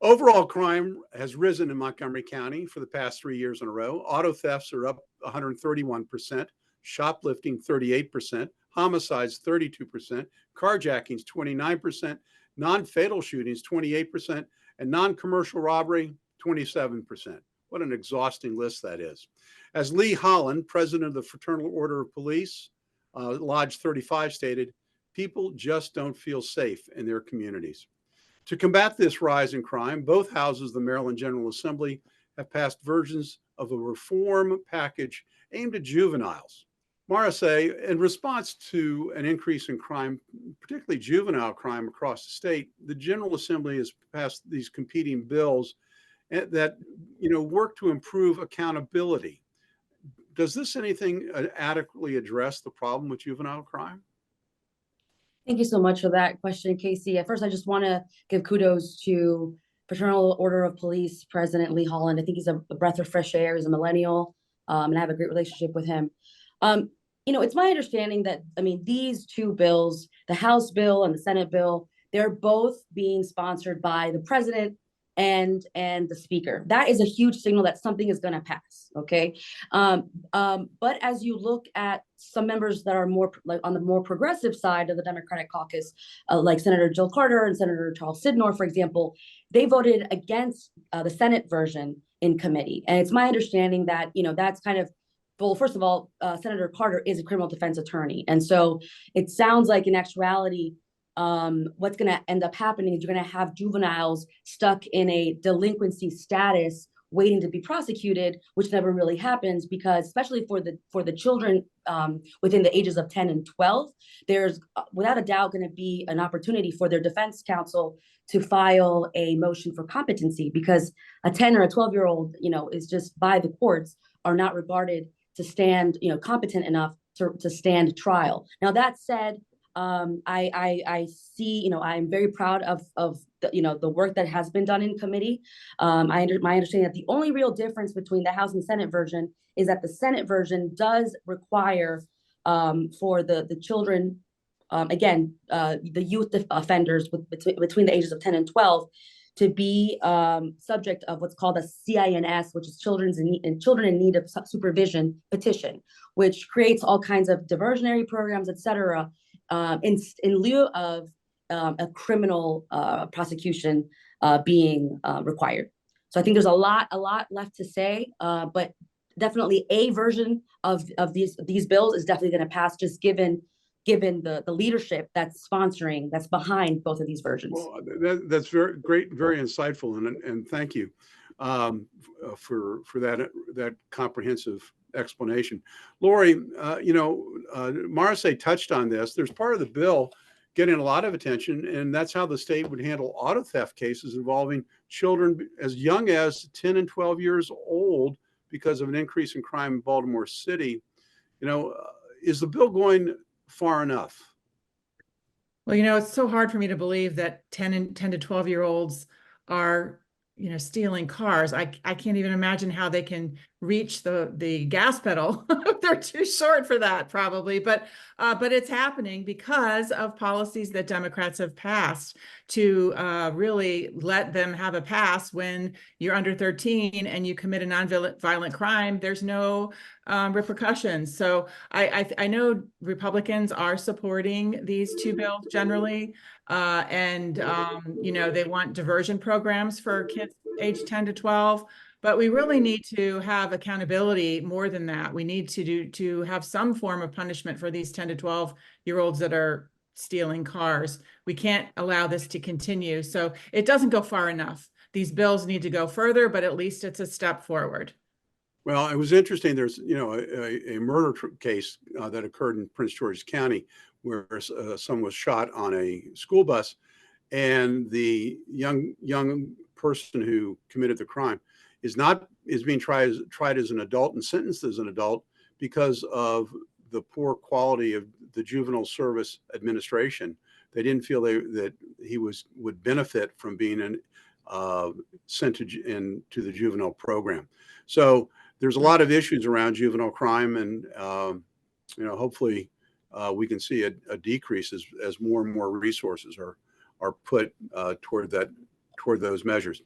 Overall crime has risen in Montgomery County for the past 3 years in a row. Auto thefts are up 131%, shoplifting 38%, homicides 32%, carjackings 29%, non-fatal shootings 28%, and non-commercial robbery 27%. What an exhausting list that is. As Lee Holland, president of the Fraternal Order of Police, Lodge 35, stated, people just don't feel safe in their communities. To combat this rise in crime, both houses of the Maryland General Assembly have passed versions of a reform package aimed at juveniles. Maricé, in response to an increase in crime, particularly juvenile crime across the state, the General Assembly has passed these competing bills that work to improve accountability. Does this anything adequately address the problem with juvenile crime? Thank you so much for that question, Casey. At first, I just want to give kudos to Fraternal Order of Police President Lee Holland. I think he's a breath of fresh air. He's a millennial, and I have a great relationship with him. It's my understanding that, these two bills, the House bill and the Senate bill, they're both being sponsored by the president and the speaker. That is a huge signal that something is going to pass. Okay. But as you look at some members that are more like on the more progressive side of the Democratic caucus, like Senator Jill Carter and Senator Charles Sidnor, for example, they voted against the Senate version in committee. And it's my understanding that, that's kind of, well, first of all, Senator Carter is a criminal defense attorney. And so it sounds like in actuality, what's going to end up happening is you're going to have juveniles stuck in a delinquency status waiting to be prosecuted, which never really happens, because especially for the children within the ages of 10 and 12, there's without a doubt going to be an opportunity for their defense counsel to file a motion for competency, because a 10 or a 12-year-old, is just by the courts are not regarded to stand, competent enough to stand trial. Now, that said, I see, I'm very proud of the work that has been done in committee. My understanding that the only real difference between the House and Senate version is that the Senate version does require for the children, the youth offenders between the ages of 10 and 12 to be subject of what's called a CINS, which is Children in Need of Supervision petition, which creates all kinds of diversionary programs, et cetera, in lieu of a criminal prosecution being required. So I think there's a lot left to say, but definitely a version of these bills is definitely going to pass, just given the leadership that's behind both of these versions. Well, that's very great, very insightful, and thank you for that comprehensive explanation. Laurie, Maricé touched on this. There's part of the bill getting a lot of attention, and that's how the state would handle auto theft cases involving children as young as 10 and 12 years old because of an increase in crime in Baltimore City. Is the bill going far enough? Well, it's so hard for me to believe that 10 to 12-year-olds are, stealing cars. I can't even imagine how they can reach the gas pedal. They're too short for that, probably. But it's happening because of policies that Democrats have passed to really let them have a pass when you're under 13 and you commit a nonviolent crime. There's no repercussions. So I know Republicans are supporting these two bills generally. They want diversion programs for kids age 10 to 12. But we really need to have accountability more than that. We need to have some form of punishment for these 10 to 12-year-olds that are stealing cars. We can't allow this to continue. So it doesn't go far enough. These bills need to go further, but at least it's a step forward. Well, it was interesting. There's, a murder case that occurred in Prince George's County where someone was shot on a school bus, and the young person who committed the crime is being tried as an adult and sentenced as an adult because of the poor quality of the Juvenile Service Administration. They didn't feel that he would benefit from being sent into the juvenile program. So there's a lot of issues around juvenile crime, and hopefully we can see a decrease as more and more resources are put toward toward those measures.